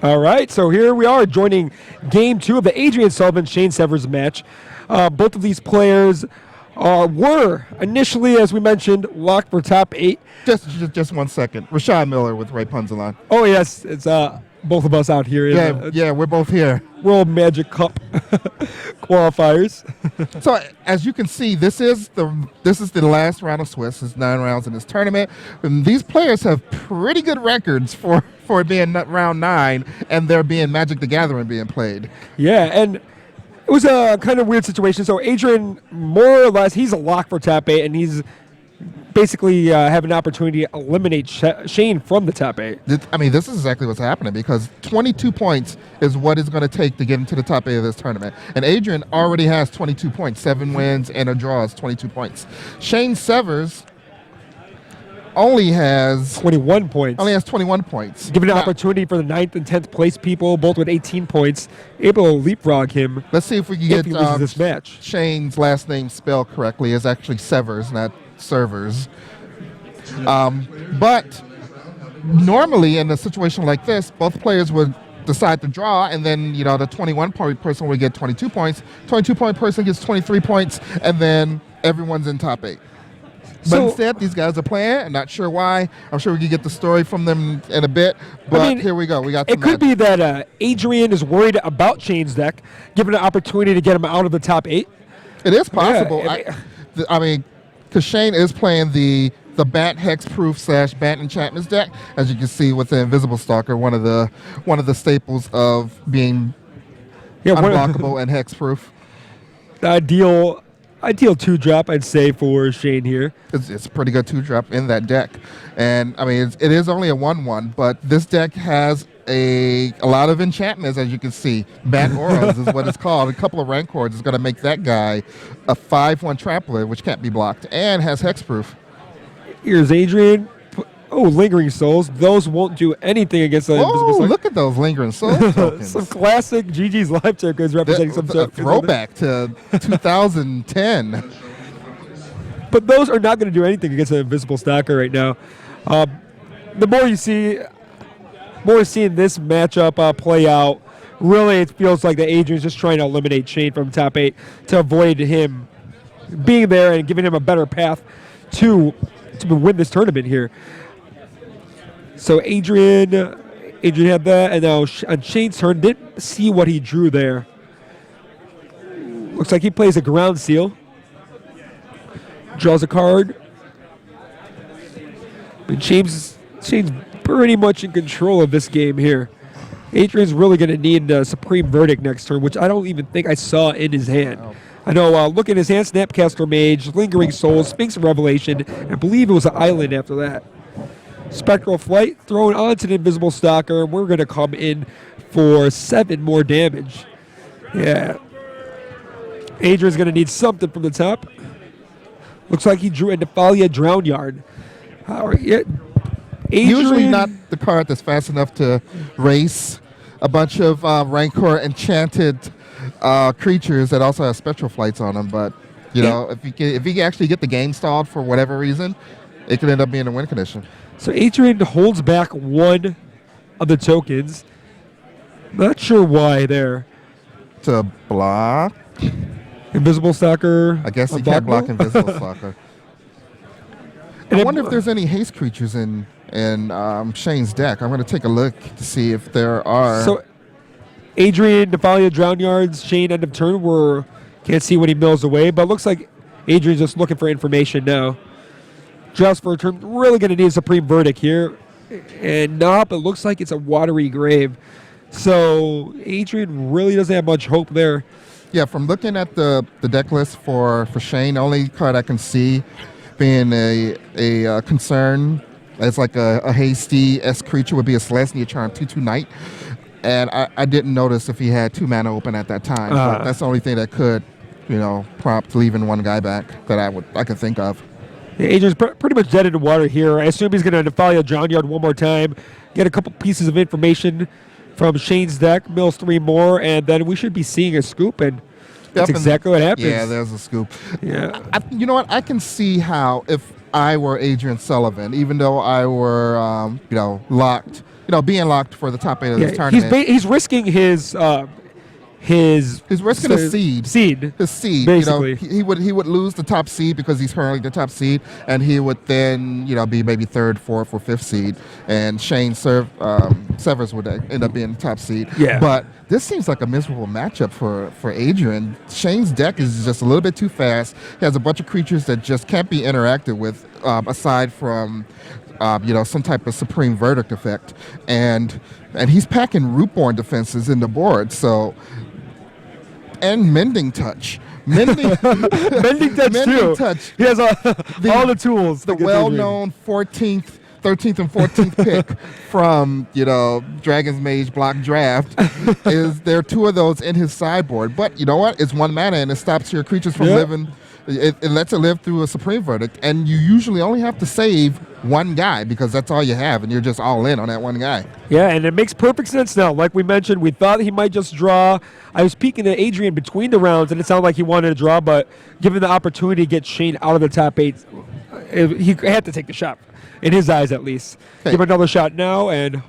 All right, so here we are joining Game 2 of the Adrian Sullivan Shane Severs match. Both of these players were initially, as we mentioned, locked for top 8. Just 1 second. Rashad Miller with Ray Punzalan. Oh yes, it's both of us out here in Yeah, we're both here. World Magic Cup qualifiers. So as you can see, this is the last round of Swiss. There's 9 rounds in this tournament. And these players have pretty good records for it being round 9 and there being Magic the Gathering being played. Yeah, and it was a kind of weird situation. So Adrian, more or less, he's a lock for top 8, and he's basically have an opportunity to eliminate Shane from the top 8. I mean, this is exactly what's happening because 22 points is what it's going to take to get into the top 8 of this tournament. And Adrian already has 22 points, 7 wins and a draw is 22 points. Shane Severs only has 21 points. Only has 21 points. Given an opportunity for the 9th and 10th place people, both with 18 points, able to leapfrog him. Let's see if we can get this match. Shane's last name spelled correctly. Is actually Severs, not Servers. But normally in a situation like this, both players would decide to draw, and then the 21-point person would get 22 points. 22-point person gets 23 points, and then everyone's in top 8. But instead, these guys are playing. I'm not sure why. I'm sure we can get the story from them in a bit. But here we go. We got. It could be that Adrian is worried about Shane's deck, given an opportunity to get him out of the top 8. It is possible. Yeah, I mean, because Shane is playing the Bat Hexproof / Bat Enchantments deck, as you can see with the Invisible Stalker, one of the staples of being unblockable and hexproof. Ideal 2-drop, I'd say, for Shane here. It's a pretty good 2-drop in that deck. And, I mean, it is only a 1/1, but this deck has a lot of enchantments, as you can see. Bat Auras is what it's called. A couple of Rancors is going to make that guy a 5/1 Trampler, which can't be blocked, and has hexproof. Here's Adrian. Oh, Lingering Souls. Those won't do anything against the Invisible Stalker. Look at those Lingering Souls tokens. Some classic GG's Live tokens representing some throwback to 2010. But those are not going to do anything against the Invisible Stalker right now. The more you see, seeing this matchup play out, really it feels like that Adrian's just trying to eliminate Shane from top 8 to avoid him being there and giving him a better path to win this tournament here. So Adrian had that, and now on Shane's turn, didn't see what he drew there. Looks like he plays a Ground Seal. Draws a card. But Shane's pretty much in control of this game here. Adrian's really going to need a Supreme Verdict next turn, which I don't even think I saw in his hand. Oh. I know, look at his hand, Snapcaster Mage, Lingering Souls, Sphinx of Revelation, and I believe it was an Island after that. Spectral Flight thrown onto the Invisible Stalker, and we're going to come in for 7 more damage. Yeah. Adrian's going to need something from the top. Looks like he drew a Nephalia Drownyard. Usually not the card that's fast enough to race a bunch of Rancor enchanted creatures that also have Spectral Flights on them, but if you actually get the game stalled for whatever reason, it could end up being a win condition. So Adrian holds back 1 of the tokens. Not sure why there. To block? Invisible Stalker. I guess he can't block Invisible Stalker. I wonder if there's any haste creatures in Shane's deck. I'm going to take a look to see if there are. So Adrian, Nephalia, Drownyards, Shane, end of turn. Can't see when he mills away, but it looks like Adrian's just looking for information now. Just for a turn, really going to need a Supreme Verdict here. And but it looks like it's a Watery Grave. So Adrian really doesn't have much hope there. Yeah, from looking at the deck list for Shane, the only card I can see being a concern as like a hasty S creature would be a Celestia Charm 2/2 Knight. And I didn't notice if he had 2 mana open at that time. But that's the only thing that could, prompt leaving 1 guy back that I could think of. Yeah, Adrian's pretty much dead in the water here. I assume he's going to Nephalia Drownyard 1 more time, get a couple pieces of information from Shane's deck, mills 3 more, and then we should be seeing a scoop, and that's exactly what happens. Yeah, there's a scoop. Yeah. You know what? I can see how if I were Adrian Sullivan, even though I were, locked being locked for the top 8 of this Yeah, tournament. he's risking his He's risking a seed. His seed. Basically. He would lose the top seed because he's currently the top seed, and he would then be maybe third, fourth, or fifth seed, and Shane Severs would end up being the top seed. Yeah. But this seems like a miserable matchup for Adrian. Shane's deck is just a little bit too fast. He has a bunch of creatures that just can't be interacted with, aside from some type of Supreme Verdict effect, and he's packing Rootborn defenses in the board. So. And Mending Touch. Mending Touch. He has all the tools. The well-known 13th and 14th pick from Dragon's Mage block draft there are 2 of those in his sideboard. But you know what? It's 1 mana and it stops your creatures from living. It lets it live through a Supreme Verdict, and you usually only have to save 1 guy because that's all you have, and you're just all in on that 1 guy. Yeah, and it makes perfect sense now. Like we mentioned, we thought he might just draw. I was peeking at Adrian between the rounds, and it sounded like he wanted to draw, but given the opportunity to get Shane out of the top 8, he had to take the shot, in his eyes at least. Okay. Give him another shot now, and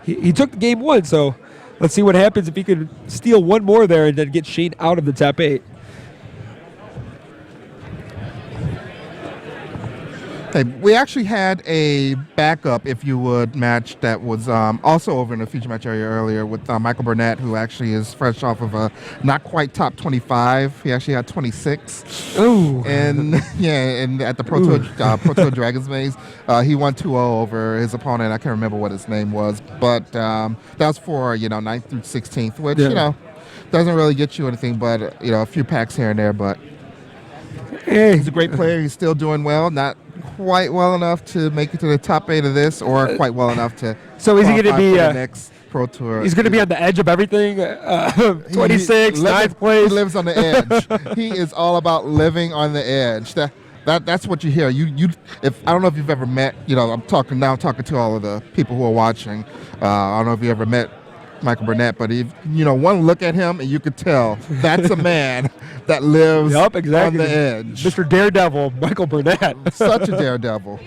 he took the game 1, so let's see what happens if he could steal 1 more there and then get Shane out of the top 8. Hey, we actually had a backup, if you would, match that was also over in the feature match area earlier with Michael Burnett, who actually is fresh off of a not quite top 25. He actually had 26. Ooh. And at the Pro Tour Dragons Maze, he won 2-0 over his opponent. I can't remember what his name was, but that was for 9th through 16th, which doesn't really get you anything but a few packs here and there. But hey, he's a great player. He's still doing well. Not quite well enough to make it to the top 8 of this, or quite well enough to. So is he going to be the next Pro Tour? He's going to be on the edge of everything. 26, 9th place. He lives on the edge. He is all about living on the edge. That's what you hear. If I don't know if you've ever met. I'm talking to all of the people who are watching. I don't know if you ever met Michael Burnett, but if one look at him and you could tell that's a man that lives on the edge. Mr. Daredevil, Michael Burnett. Such a daredevil.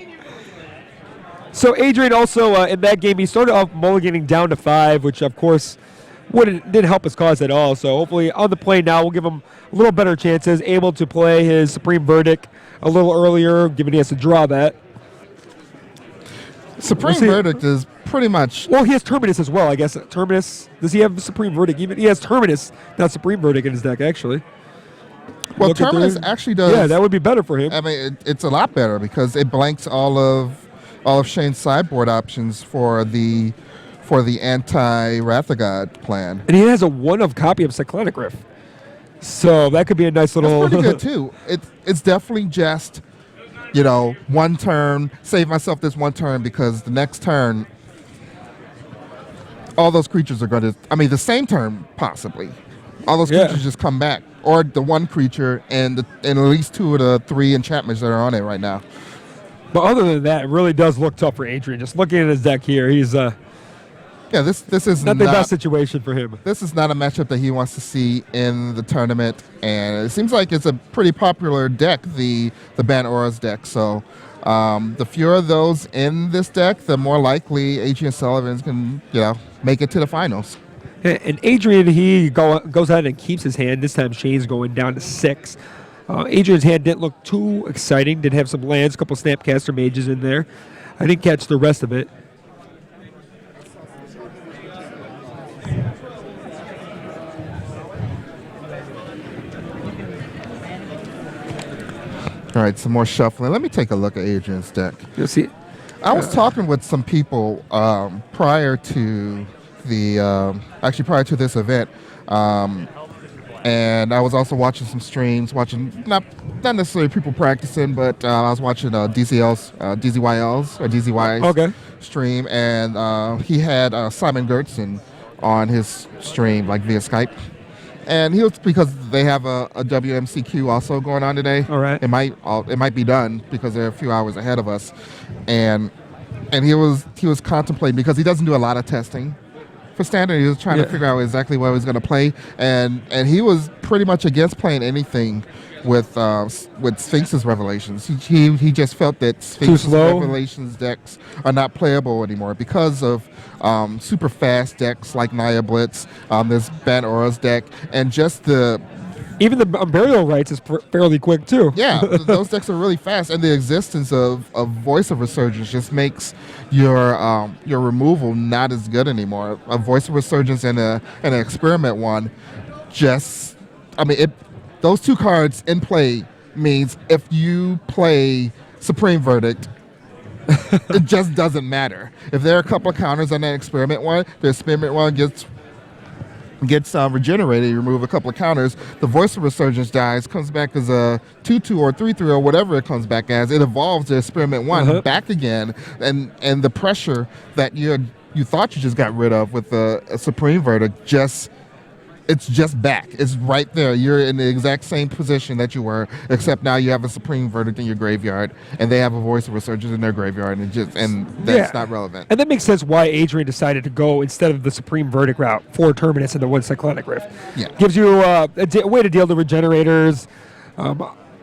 So Adrian also in that game, he started off mulliganing down to 5, which of course didn't help his cause at all. So hopefully on the play now, we'll give him a little better chances, able to play his Supreme Verdict a little earlier, given he has to draw that. Supreme Verdict is pretty much. Well, he has Terminus as well, I guess. Terminus. Does he have Supreme Verdict? Even he has Terminus, not Supreme Verdict in his deck, actually. Well, Terminus actually does. Yeah, that would be better for him. I mean, it's a lot better because it blanks all of Shane's sideboard options for the anti-Wrath of God plan. And he has a 1-of copy of Cyclonic Rift. So that could be a nice little. That's pretty good too. It's definitely just. 1 turn, save myself this 1 turn because the next turn, all those creatures are going to, the same turn possibly. All those creatures just come back. Or the 1 creature and at least 2 of the 3 enchantments that are on it right now. But other than that, it really does look tough for Adrian. Just looking at his deck here, he's this is not the best situation for him. This is not a matchup that he wants to see in the tournament, and it seems like it's a pretty popular deck, the Ban Auras deck. So the fewer of those in this deck, the more likely Adrian Sullivan can make it to the finals. And Adrian, he goes ahead and keeps his hand. This time Shane's going down to 6. Adrian's hand didn't look too exciting. Did have some lands, a couple Snapcaster Mages in there. I didn't catch the rest of it. All right, some more shuffling. Let me take a look at Adrian's deck. You'll see. I was talking with some people prior to this event, and I was also watching some streams, not necessarily people practicing, but I was watching DZYL's stream, and he had Simon Gertzen on his stream, like via Skype. And he was, because they have a WMCQ also going on today. All right. It might be done because they're a few hours ahead of us, and he was contemplating, because he doesn't do a lot of testing for standard. He was trying to figure out exactly what he was going to play, and he was pretty much against playing anything with Sphinx's Revelations. He just felt that Sphinx's Revelations decks are not playable anymore because of super fast decks like Naya Blitz, this Bant Aura's deck, and just even the Burial Rites is fairly quick too. Yeah, those decks are really fast, and the existence of Voice of Resurgence just makes your removal not as good anymore. A Voice of Resurgence and an Experiment one, those two cards in play means if you play Supreme Verdict, it just doesn't matter. If there are a couple of counters on that Experiment one, the Experiment one gets regenerated, you remove a couple of counters, the Voice of Resurgence dies, comes back as a 2/2 or 3/3 or whatever it comes back as. It evolves the Experiment 1 back again, and the pressure that you thought you just got rid of with a Supreme Verdict it's just back. It's right there. You're in the exact same position that you were, except now you have a Supreme Verdict in your graveyard, and they have a Voice of Resurgence in their graveyard, and that's not relevant. And that makes sense why Adrian decided to go instead of the Supreme Verdict route for Terminus and the one Cyclonic Rift. Yeah. Gives you a way to deal the Regenerators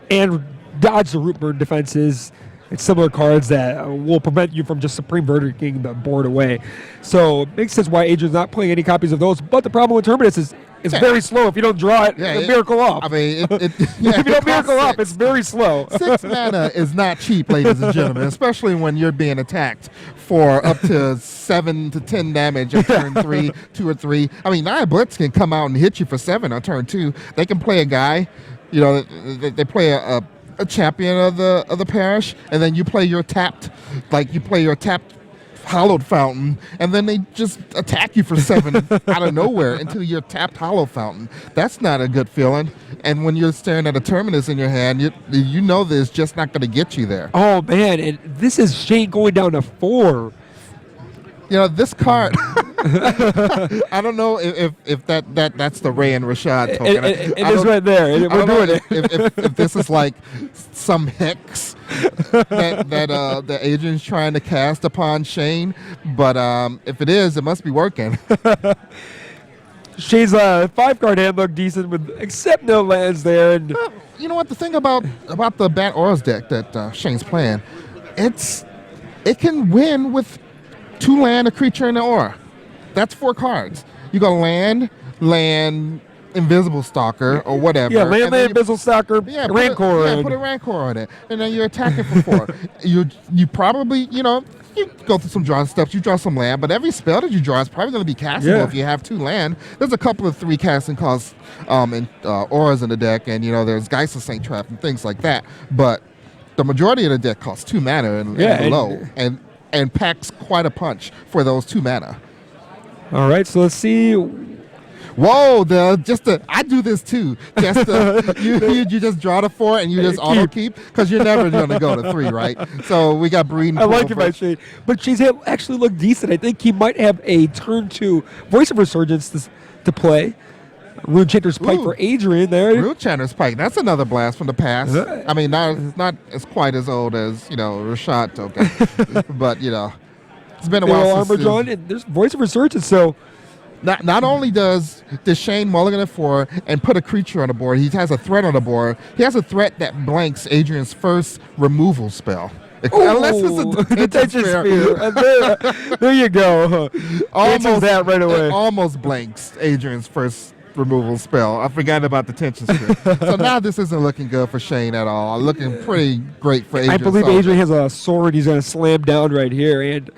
and dodge the Root Burn defenses. It's similar cards that will prevent you from just Supreme Verdicting the board away. So it makes sense why Adrian's not playing any copies of those. But the problem with Terminus is it's very slow. If you don't draw it, Miracle Off. If you don't Miracle Off, it's very slow. 6 mana is not cheap, ladies and gentlemen, especially when you're being attacked for up to 7 to 10 damage on turn 3, 2 or 3. Naya Blitz can come out and hit you for 7 on turn 2. They can play a guy, they play a champion of the parish, and then you play your tapped Hallowed Fountain, and then they just attack you for 7 out of nowhere until you're tapped Hallowed Fountain. That's not a good feeling. And when you're staring at a Terminus in your hand, you know that it's just not going to get you there. Oh man, and this is Shane going down to 4. This card. I don't know if that's the Ray and Rashad token. It is right there. We're doing it. If this is like some hex that Adrian's trying to cast upon Shane, but if it is, it must be working. Shane's 5-card hand looked decent except no lands there. And you know what? The thing about the Bant Aura's deck that Shane's playing, it can win with 2 land, a creature, and an aura. That's 4 cards. You go land, Invisible Stalker, or whatever. Yeah, land, Invisible Stalker, Rancor. Put a Rancor on it. And then you're attacking for 4. You probably, you go through some drawing steps, you draw some land, but every spell that you draw is probably going to be castable if you have 2 land. There's a couple of 3 casting costs and auras in the deck, and, there's Geist of Saint Trap and things like that. But the majority of the deck costs 2 mana and below. And packs quite a punch for those 2 mana. All right, so let's see. Whoa, I do this too. You just draw to 4 and you just auto keep because you're never going to go to 3, right? So we got Breeding Pool. I like it by Shane. But Shane's actually looked decent. I think he might have a turn 2 Voice of Resurgence to play. Runechanter's Pike for Adrian there. Runechanter's Pike. That's another blast from the past. Not as quite as old as, Rashad token. But, it's been a while since... Armor drawn, and there's Voice of Resurgence, so... Not only does Shane mulligan at 4 and put a creature on the board, he has a threat on the board. He has a threat that blanks Adrian's first removal spell. Unless it's a detention sphere. There you go. Almost that right away. It almost blanks Adrian's first removal spell. I forgot about the tension sphere. So now this isn't looking good for Shane at all. Looking pretty great for Adrian. I believe Adrian has a sword he's going to slam down right here. And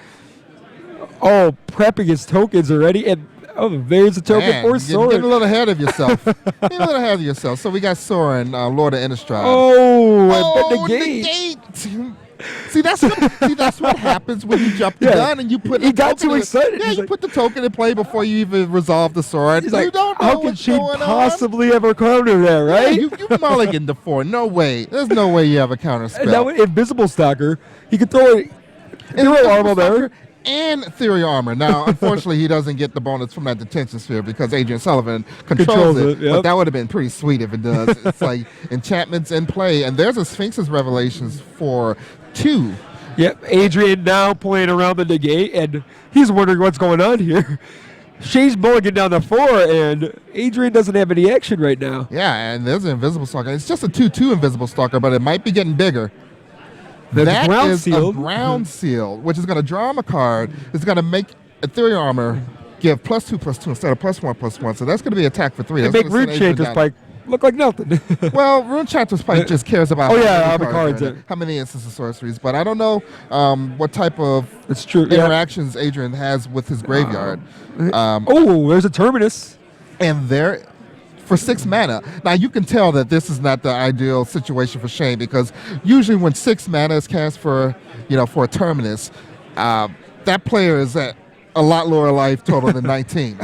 prepping his tokens already. And there's a token for Soren. Get a little ahead of yourself. So we got Soren, Lord of Innistrad. And negate. See, that's what happens when you jump the gun and you put. He got too excited. Yeah, you put the token in play before you even resolve the sword. He's you don't know how can she possibly ever counter that, right? Yeah, you mulligan to 4. No way. There's no way you have a counter spell. And now Invisible Stalker, he could throw it. Armor there. And Ethereal Armor. Now, unfortunately, he doesn't get the bonus from that detention sphere because Adrian Sullivan controls it. Yep. But that would have been pretty sweet if it does. It's like enchantments in play. And there's a Sphinx's Revelations for 2. Yep, Adrian now playing around the negate, and he's wondering what's going on here. Shane's mulligan down to 4, and Adrian doesn't have any action right now. Yeah, and there's an invisible stalker. It's just a 2/2 invisible stalker, but it might be getting bigger. That's That is sealed. a ground seal, which is going to draw him a card. It's going to make Ethereal Armor give +2/+2 instead of +1/+1. So that's going to be attack for 3. And That's make gonna Rune send Adrian Chanter's down. Pike look like nothing. Well, Rune Chanter's Pike just cares about Oh, how yeah, many how many cards are in are- it, how many instances of sorceries. But I don't know what type of It's true. Yeah. interactions Adrian has with his graveyard. Oh, there's a Terminus. And there, for 6 mana. Now you can tell that this is not the ideal situation for Shane, because usually when 6 mana is cast for a Terminus, that player is at a lot lower life total than 19.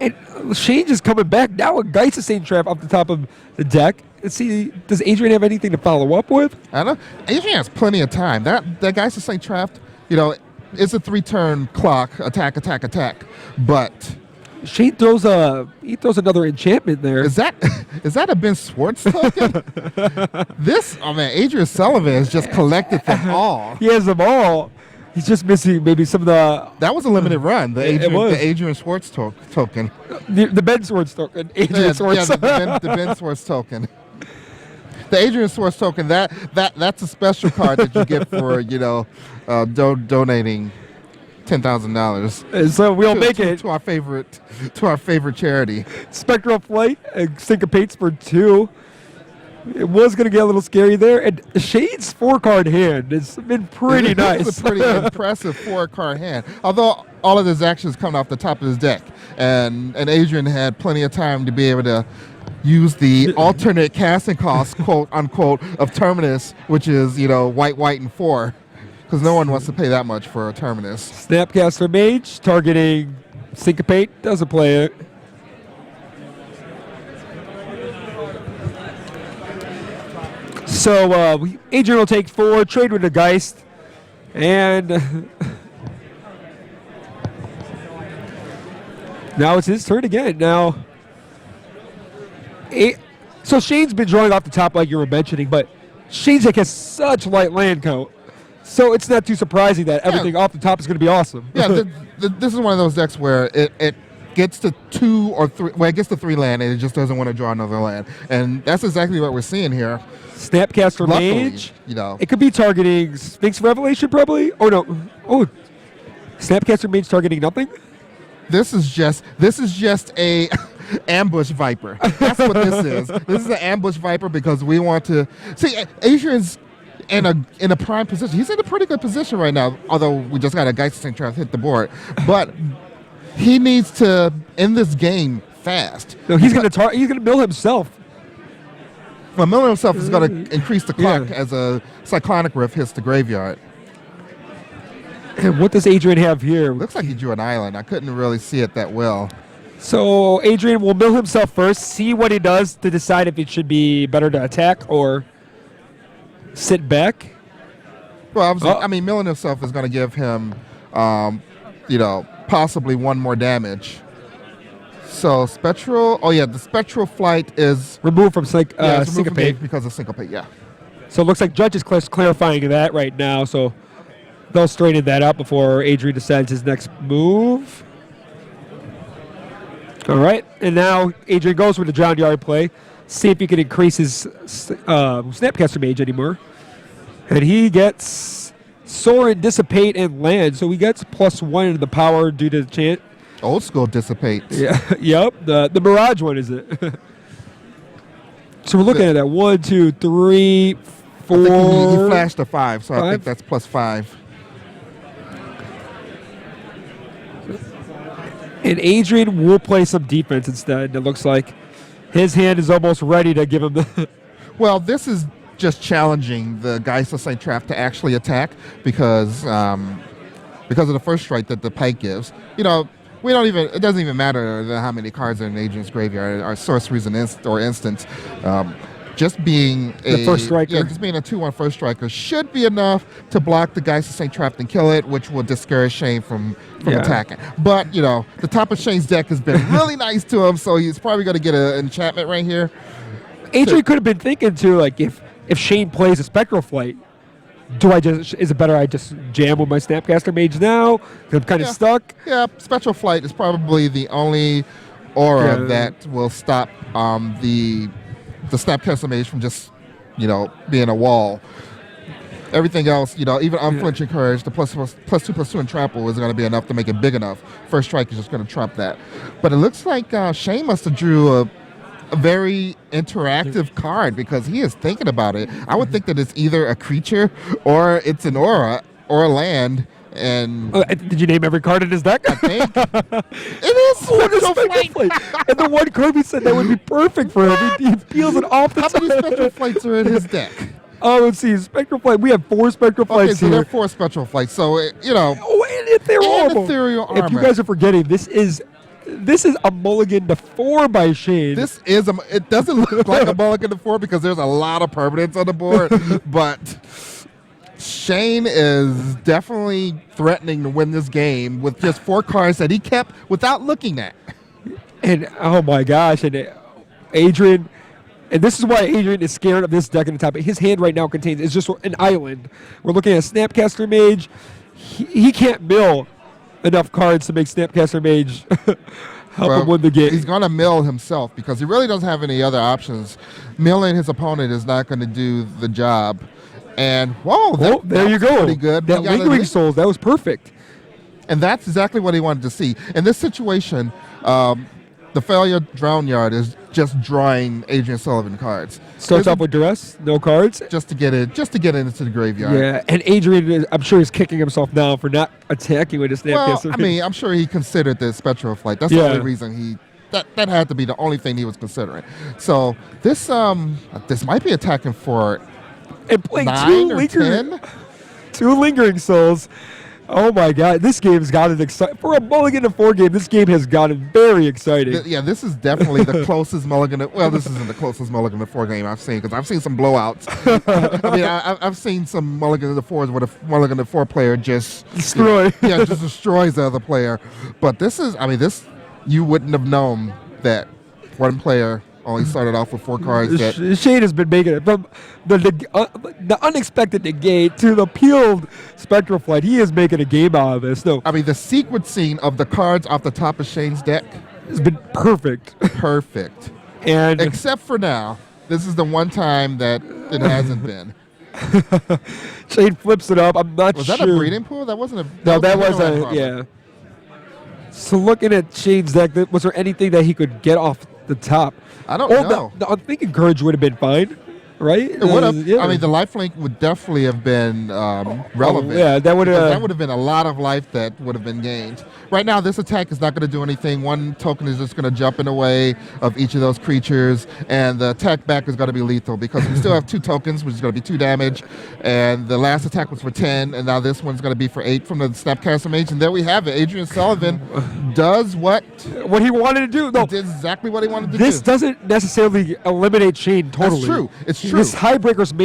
And Shane just coming back now with Geist Saint Trap off the top of the deck. Let's see, does Adrian have anything to follow up with? I don't. Adrian has plenty of time. That guy's the same trapped. It's a 3-turn clock. Attack, attack, attack. But Shane throws another enchantment there. is that a Ben Schwartz token? Adrian Sullivan has just collected them all. He has them all. He's just missing maybe some of the That was a limited run. It was. The Adrian Schwartz token. the Ben Swords token. Adrian Swords. the Ben Schwartz token. The Adrian Schwartz token. That's a special card that you get for donating $10,000. So we'll make it to our favorite charity. Spectral Flight and Syncopates for 2. It was going to get a little scary there. And Shane's 4-card hand has been pretty nice. It's a pretty impressive 4-card hand. Although all of his actions come off the top of his deck, and Adrian had plenty of time to be able to use the alternate casting cost, quote unquote, of Terminus, which is white, and 4, because no one wants to pay that much for a Terminus. Snapcaster Mage targeting Syncopate. Doesn't play it. So Adrian will take 4, trade with the Geist, and now it's his turn again. Now, so Shane's been drawing off the top like you were mentioning, but Shane's deck has such light land count, so it's not too surprising that everything off the top is going to be awesome. Yeah, this is one of those decks where it gets to 2 or 3. Well, it gets to 3 land, and it just doesn't want to draw another land, and that's exactly what we're seeing here. Snapcaster Luckily, Mage. It could be targeting Sphinx Revelation, probably. Oh no. Oh, Snapcaster Mage targeting nothing. This is just a ambush viper. That's what this is. This is an ambush viper because we want to see Adrian's in a prime position. He's in a pretty good position right now. Although we just got a Geist Saint Trap hit the board, but he needs to end this game fast. No, he's gonna mill himself. Well, Miller himself is going to increase the clock as a Cyclonic Rift hits the graveyard. And what does Adrian have here? Looks like he drew an island. I couldn't really see it that well. So Adrian will mill himself first, see what he does to decide if it should be better to attack or sit back. Well, milling himself is going to give him, possibly 1 more damage. So the Spectral Flight is removed from it's removed from Syncopate. because of Syncopate, yeah. So it looks like Judge is clarifying that right now, so they'll straighten that out before Adrian decides his next move. All right, and now Adrian goes with the Drowned Yard play, see if he can increase his Snapcaster Mage anymore. And he gets Soar and Dissipate and Land, so he gets +1 in the power due to the chant. Old school dissipates. Yeah, yep, the Mirage one, is it? So we're looking at that 1, 2, 3, 4. I think he flashed a 5, so 5? I think that's +5. And Adrian will play some defense instead. It looks like his hand is almost ready to give him the. Well, this is just challenging the Geist of Saint Trap to actually attack because of the first strike that the Pike gives. It doesn't even matter how many cards are in Adrian's graveyard or sorceries and instants. Just being the first striker. Yeah, just being a 2/1 first striker should be enough to block the Geist of Saint Trap and kill it, which will discourage Shane from attacking. But the top of Shane's deck has been really nice to him, so he's probably going to get an enchantment right here. Adrian could have been thinking too, like if Shane plays a Spectral Flight, Is it better I just jam with my Snapcaster Mage now? 'Cause I'm kind of stuck. Yeah, Spectral Flight is probably the only aura that will stop the Snapcaster Mage from just, being a wall. Everything else, even Unflinching Courage, the +2/+2 and Trample is going to be enough to make it big enough. First Strike is just going to trump that. But it looks like Shane must have drew a very interactive card because he is thinking about it. I would think that it's either a creature or it's an aura or a land. And did you name every card in his deck? I think it is Spectral Flight. And the one card we said that would be perfect for him. He peels it off the How top. many Spectral Flights are in his deck? Oh, let's see. Spectral Flight. We have 4 Spectral Flights so here. there are 4 Spectral Flights. So, Oh, and Ethereal Armor. If you guys are forgetting, this is a mulligan to 4 by Shane. It doesn't look like a mulligan to 4 because there's a lot of permanents on the board, but Shane is definitely threatening to win this game with just 4 cards that he kept without looking at. And oh my gosh, and Adrian, and this is why Adrian is scared of this deck in the top. His hand right now contains is just an island. We're looking at Snapcaster Mage. He can't mill enough cards to make Snapcaster Mage help him win the game. He's going to mill himself because he really doesn't have any other options. Milling his opponent is not going to do the job. And there you go. Pretty good. That Lingering Souls, that was perfect. And that's exactly what he wanted to see. In this situation, the Failure Drown Yard is just drawing Adrian Sullivan cards. Starts off with Duress, no cards. Just to get into the graveyard. Yeah, and Adrian, I'm sure he's kicking himself now for not attacking with his Snapcaster. Well, I'm sure he considered the Spectral Flight. That's the only reason that had to be the only thing he was considering. So this might be attacking for and playing 9 or 10. 2 Lingering Souls. Oh my God, this game's gotten exciting. For a mulligan to 4 game, this game has gotten very exciting. This is definitely the closest mulligan. This isn't the closest mulligan to 4 game I've seen because I've seen some blowouts. I've seen some mulligan to 4s where the mulligan to 4 player just just destroys the other player. But this you wouldn't have known that one player only started off with 4 cards. Shane has been making it from the unexpected negate to the peeled Spectral Flight. He is making a game out of this. No, the sequencing of the cards off the top of Shane's deck has been perfect. Perfect. And except for now, this is the one time that it hasn't been. Shane flips it up. I'm not sure. Was that a breeding pool? That wasn't a. That was a. So looking at Shane's deck, was there anything that he could get off the top? I don't know. The Unthinking Courage would have been fine, right? It would have. Yeah. The lifelink would definitely have been relevant. That would have been a lot of life that would have been gained. Right now, this attack is not going to do anything. 1 token is just going to jump in the way of each of those creatures, and the attack back is going to be lethal because we still have 2 tokens, which is going to be 2 damage. And the last attack was for 10, and now this one's going to be for 8 from the Snapcaster Mage. And there we have it. Adrian Sullivan does what he wanted to do. No, he did exactly what he wanted to do. This doesn't necessarily eliminate Shane totally. That's true. It's true. This Highbreaker's main